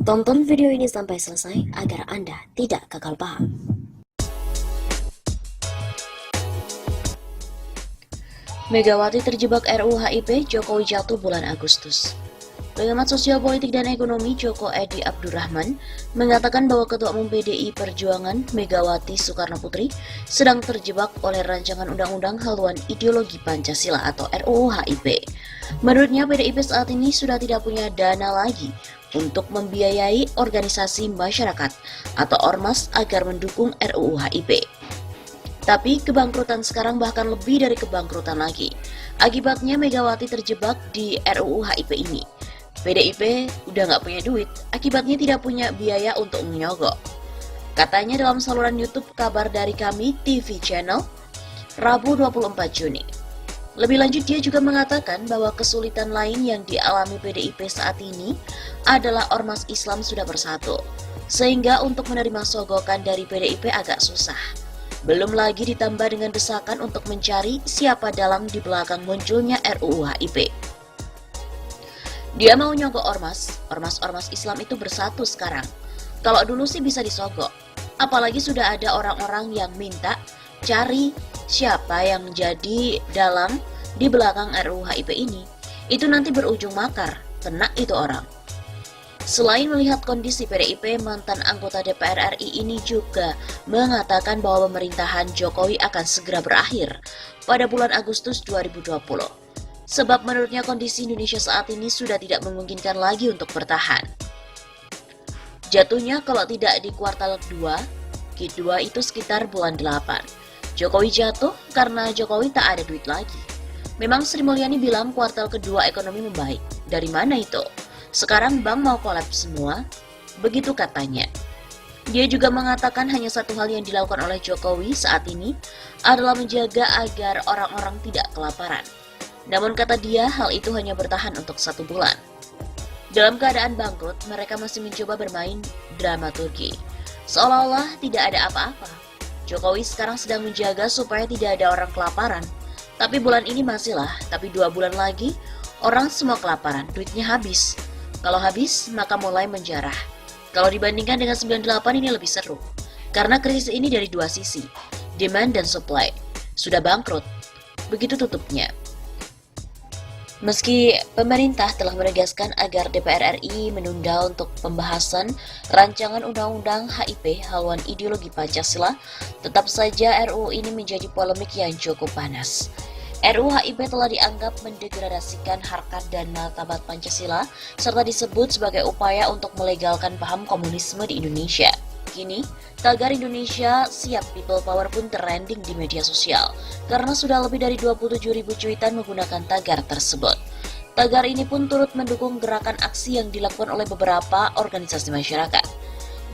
Tonton video ini sampai selesai agar Anda tidak gagal paham. Megawati terjebak RUU HIP, Jokowi jatuh bulan Agustus. Pengamat sosial politik dan ekonomi Joko Edi Abdurrahman mengatakan bahwa Ketua Umum PDI Perjuangan Megawati Soekarnoputri sedang terjebak oleh rancangan undang-undang haluan ideologi Pancasila atau RUU HIP. Menurutnya PDIP saat ini sudah tidak punya dana lagi untuk membiayai organisasi masyarakat atau ormas agar mendukung RUU HIP. Tapi kebangkrutan sekarang bahkan lebih dari kebangkrutan lagi. Akibatnya Megawati terjebak di RUU HIP ini. PDIP udah nggak punya duit, akibatnya tidak punya biaya untuk menyogok. Katanya dalam saluran YouTube Kabar Dari Kami TV Channel, Rabu 24 Juni. Lebih lanjut dia juga mengatakan bahwa kesulitan lain yang dialami PDIP saat ini adalah ormas Islam sudah bersatu, sehingga untuk menerima sogokan dari PDIP agak susah. Belum lagi ditambah dengan desakan untuk mencari siapa dalang di belakang munculnya RUU HIP. Dia mau nyogok ormas Islam itu bersatu sekarang. Kalau dulu sih bisa disogok, apalagi sudah ada orang-orang yang minta cari siapa yang jadi dalang di belakang RUU HIP ini. Itu nanti berujung makar, kena itu orang. Selain melihat kondisi PDIP, mantan anggota DPR RI ini juga mengatakan bahwa pemerintahan Jokowi akan segera berakhir pada bulan Agustus 2020. Sebab menurutnya kondisi Indonesia saat ini sudah tidak memungkinkan lagi untuk bertahan. Jatuhnya kalau tidak di kuartal 2, Q2 itu sekitar bulan 8. Jokowi jatuh karena Jokowi tak ada duit lagi. Memang Sri Mulyani bilang kuartal kedua ekonomi membaik. Dari mana itu? Sekarang bank mau kolaps semua? Begitu katanya. Dia juga mengatakan hanya satu hal yang dilakukan oleh Jokowi saat ini adalah menjaga agar orang-orang tidak kelaparan. Namun kata dia, hal itu hanya bertahan untuk 1 bulan. Dalam keadaan bangkrut, mereka masih mencoba bermain dramaturgi. Seolah-olah tidak ada apa-apa. Jokowi sekarang sedang menjaga supaya tidak ada orang kelaparan. Tapi bulan ini masihlah, tapi 2 bulan lagi, orang semua kelaparan, duitnya habis. Kalau habis, maka mulai menjarah. Kalau dibandingkan dengan 98 ini lebih seru. Karena krisis ini dari 2 sisi, demand dan supply. Sudah bangkrut. Begitu tutupnya. Meski pemerintah telah menegaskan agar DPR RI menunda untuk pembahasan rancangan undang-undang HIP haluan ideologi Pancasila, tetap saja RUU ini menjadi polemik yang cukup panas. RUU HIP telah dianggap mendegradasikan harkat dan martabat Pancasila serta disebut sebagai upaya untuk melegalkan paham komunisme di Indonesia. Kini, tagar Indonesia Siap People Power pun trending di media sosial karena sudah lebih dari 27.000 cuitan menggunakan tagar tersebut. Tagar ini pun turut mendukung gerakan aksi yang dilakukan oleh beberapa organisasi masyarakat.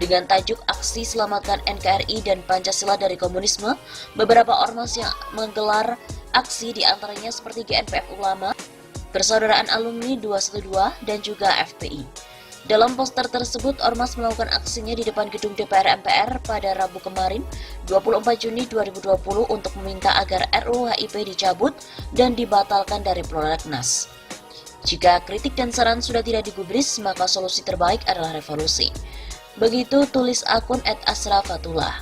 Dengan tajuk Aksi Selamatkan NKRI dan Pancasila dari Komunisme, beberapa ormas yang menggelar aksi diantaranya seperti GNPF Ulama, Persaudaraan Alumni 212, dan juga FPI. Dalam poster tersebut, ormas melakukan aksinya di depan gedung DPR MPR pada Rabu kemarin, 24 Juni 2020 untuk meminta agar RUU HIP dicabut dan dibatalkan dari prolegnas. Jika kritik dan saran sudah tidak digubris, maka solusi terbaik adalah revolusi. Begitu tulis akun @asrafatullah.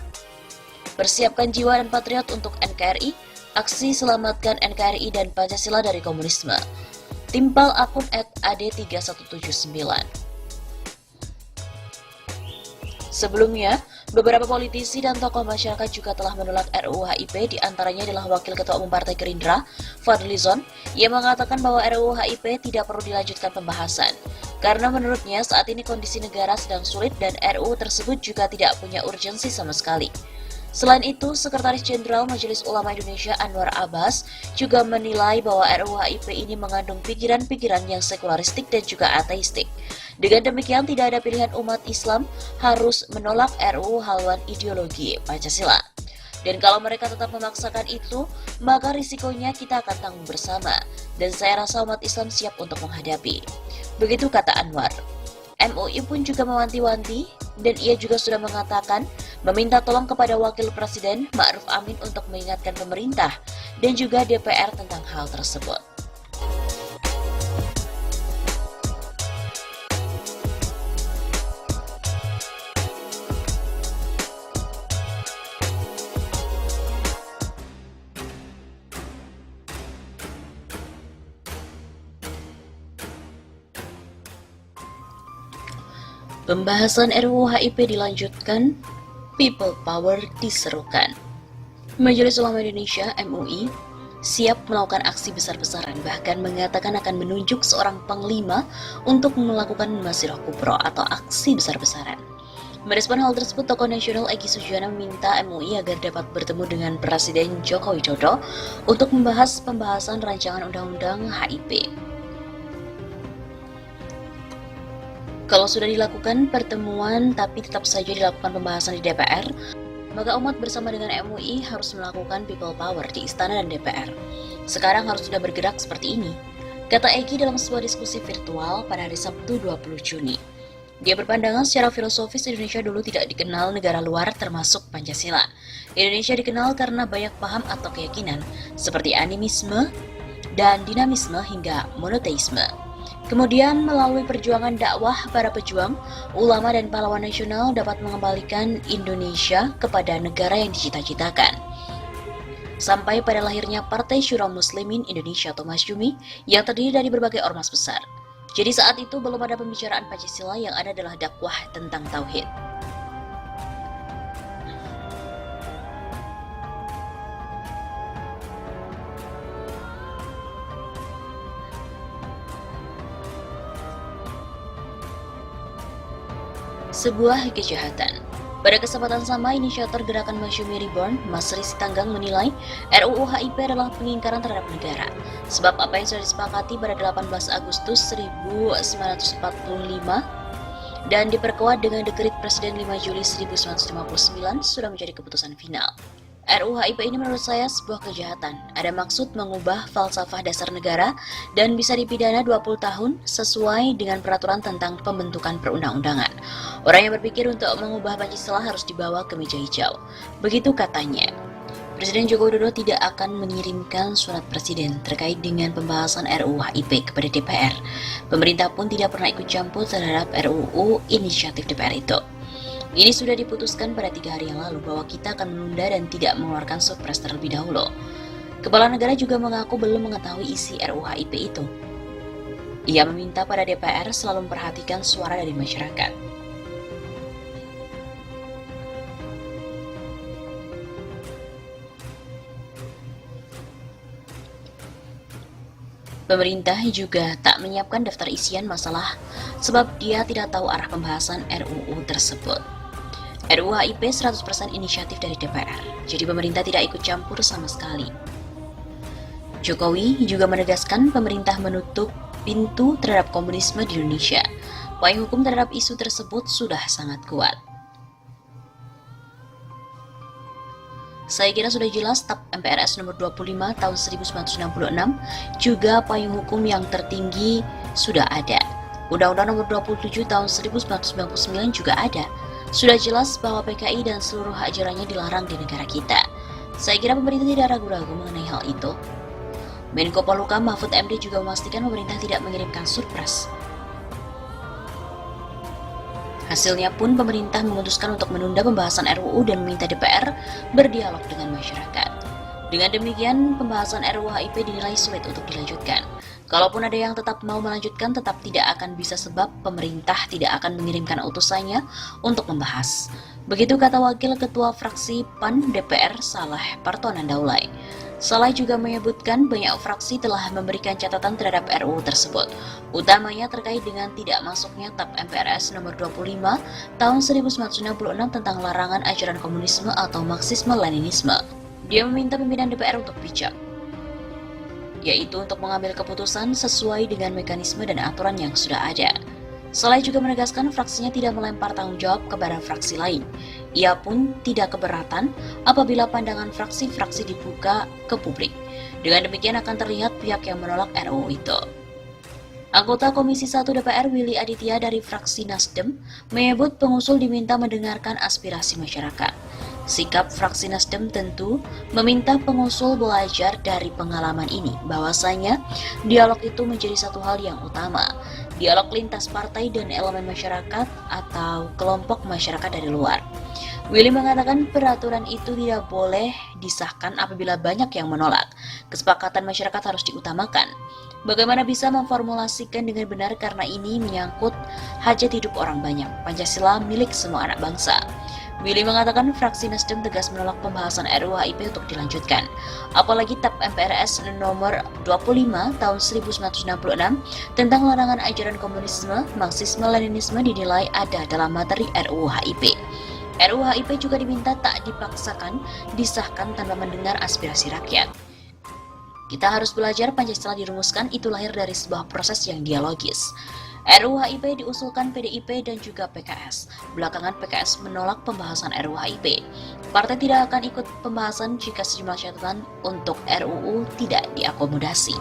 Persiapkan jiwa dan patriot untuk NKRI, aksi selamatkan NKRI dan Pancasila dari komunisme. Timpal akun @ad3179. Sebelumnya, beberapa politisi dan tokoh masyarakat juga telah menolak RUU HIP, diantaranya adalah Wakil Ketua Umum Partai Gerindra, Fadlizon, yang mengatakan bahwa RUU HIP tidak perlu dilanjutkan pembahasan. Karena menurutnya saat ini kondisi negara sedang sulit dan RUU tersebut juga tidak punya urgensi sama sekali. Selain itu, Sekretaris Jenderal Majelis Ulama Indonesia Anwar Abbas juga menilai bahwa RUU HIP ini mengandung pikiran-pikiran yang sekularistik dan juga ateistik. Dengan demikian, tidak ada pilihan umat Islam harus menolak RUU haluan ideologi Pancasila. Dan kalau mereka tetap memaksakan itu, maka risikonya kita akan tanggung bersama. Dan saya rasa umat Islam siap untuk menghadapi. Begitu kata Anwar. MUI pun juga mewanti-wanti dan ia juga sudah mengatakan meminta tolong kepada Wakil Presiden Ma'ruf Amin untuk mengingatkan pemerintah dan juga DPR tentang hal tersebut. Pembahasan RUU HIP dilanjutkan, People Power diserukan. Majelis Ulama Indonesia (MUI) siap melakukan aksi besar-besaran, bahkan mengatakan akan menunjuk seorang panglima untuk melakukan Masirah Kubro atau aksi besar-besaran. Merespon hal tersebut, tokoh nasional Egy Sujana meminta MUI agar dapat bertemu dengan Presiden Joko Widodo untuk membahas pembahasan rancangan undang-undang HIP. Kalau sudah dilakukan pertemuan tapi tetap saja dilakukan pembahasan di DPR, maka umat bersama dengan MUI harus melakukan people power di Istana dan DPR. Sekarang harus sudah bergerak seperti ini, kata Egy dalam sebuah diskusi virtual pada hari Sabtu 20 Juni. Dia berpandangan secara filosofis Indonesia dulu tidak dikenal negara luar termasuk Pancasila. Indonesia dikenal karena banyak paham atau keyakinan seperti animisme dan dinamisme hingga monoteisme. Kemudian melalui perjuangan dakwah para pejuang, ulama dan pahlawan nasional dapat mengembalikan Indonesia kepada negara yang dicita-citakan. Sampai pada lahirnya Partai Syura Muslimin Indonesia atau Masyumi yang terdiri dari berbagai ormas besar. Jadi saat itu belum ada pembicaraan Pancasila, yang ada adalah dakwah tentang tauhid. Sebuah kejahatan. Pada kesempatan sama, inisiator gerakan Masyumi Reborn, Mas Ri Sitanggang, menilai RUU HIP adalah pengingkaran terhadap negara. Sebab apa yang sudah disepakati pada 18 Agustus 1945 dan diperkuat dengan dekret Presiden 5 Juli 1959 sudah menjadi keputusan final. RUU HIP ini menurut saya sebuah kejahatan. Ada maksud mengubah falsafah dasar negara dan bisa dipidana 20 tahun sesuai dengan peraturan tentang pembentukan perundang-undangan. Orang yang berpikir untuk mengubah Pancasila harus dibawa ke meja hijau. Begitu katanya. Presiden Joko Widodo tidak akan mengirimkan surat presiden terkait dengan pembahasan RUU HIP kepada DPR. Pemerintah pun tidak pernah ikut campur terhadap RUU inisiatif DPR itu. Ini sudah diputuskan pada 3 hari yang lalu bahwa kita akan menunda dan tidak mengeluarkan surpres terlebih dahulu. Kepala negara juga mengaku belum mengetahui isi RUU HIP itu. Ia meminta pada DPR selalu memperhatikan suara dari masyarakat. Pemerintah juga tak menyiapkan daftar isian masalah sebab dia tidak tahu arah pembahasan RUU tersebut. RUU HIP 100% inisiatif dari DPR, jadi pemerintah tidak ikut campur sama sekali. Jokowi juga menegaskan pemerintah menutup pintu terhadap komunisme di Indonesia. Payung hukum terhadap isu tersebut sudah sangat kuat. Saya kira sudah jelas TAP MPRS nomor 25 tahun 1966, juga payung hukum yang tertinggi sudah ada. Undang-Undang nomor 27 tahun 1999 juga ada. Sudah jelas bahwa PKI dan seluruh hak ajarannya dilarang di negara kita. Saya kira pemerintah tidak ragu-ragu mengenai hal itu. Menko Polhukam Mahfud MD juga memastikan pemerintah tidak mengirimkan surpres. Hasilnya pun pemerintah memutuskan untuk menunda pembahasan RUU dan meminta DPR berdialog dengan masyarakat. Dengan demikian, pembahasan RUU HIP dinilai sulit untuk dilanjutkan. Kalaupun ada yang tetap mau melanjutkan, tetap tidak akan bisa sebab pemerintah tidak akan mengirimkan utusannya untuk membahas. Begitu kata Wakil Ketua Fraksi PAN DPR Saleh Partonan Daulay. Saleh juga menyebutkan banyak fraksi telah memberikan catatan terhadap RUU tersebut, utamanya terkait dengan tidak masuknya TAP MPRS nomor 25 tahun 1966 tentang larangan ajaran komunisme atau Marxisme-Leninisme. Dia meminta pimpinan DPR untuk bijak, yaitu untuk mengambil keputusan sesuai dengan mekanisme dan aturan yang sudah ada. Saleh juga menegaskan fraksinya tidak melempar tanggung jawab kepada fraksi lain. Ia pun tidak keberatan apabila pandangan fraksi-fraksi dibuka ke publik. Dengan demikian akan terlihat pihak yang menolak RUU itu. Anggota Komisi 1 DPR Willy Aditya dari fraksi Nasdem menyebut pengusul diminta mendengarkan aspirasi masyarakat. Sikap fraksi Nasdem tentu meminta pengusul belajar dari pengalaman ini, bahwasanya dialog itu menjadi satu hal yang utama. Dialog lintas partai dan elemen masyarakat atau kelompok masyarakat dari luar. Willy mengatakan peraturan itu tidak boleh disahkan apabila banyak yang menolak. Kesepakatan masyarakat harus diutamakan. Bagaimana bisa memformulasikan dengan benar karena ini menyangkut hajat hidup orang banyak. Pancasila milik semua anak bangsa. Willy mengatakan fraksi Nasdem tegas menolak pembahasan RUU HIP untuk dilanjutkan. Apalagi TAP MPRS nomor 25 tahun 1966 tentang larangan ajaran komunisme, Marxisme, Leninisme dinilai ada dalam materi RUU HIP. RUU HIP juga diminta tak dipaksakan, disahkan tanpa mendengar aspirasi rakyat. Kita harus belajar Pancasila dirumuskan itu lahir dari sebuah proses yang dialogis. RUU HIP diusulkan PDIP dan juga PKS. Belakangan PKS menolak pembahasan RUU HIP. Partai tidak akan ikut pembahasan jika sejumlah catatan untuk RUU tidak diakomodasi.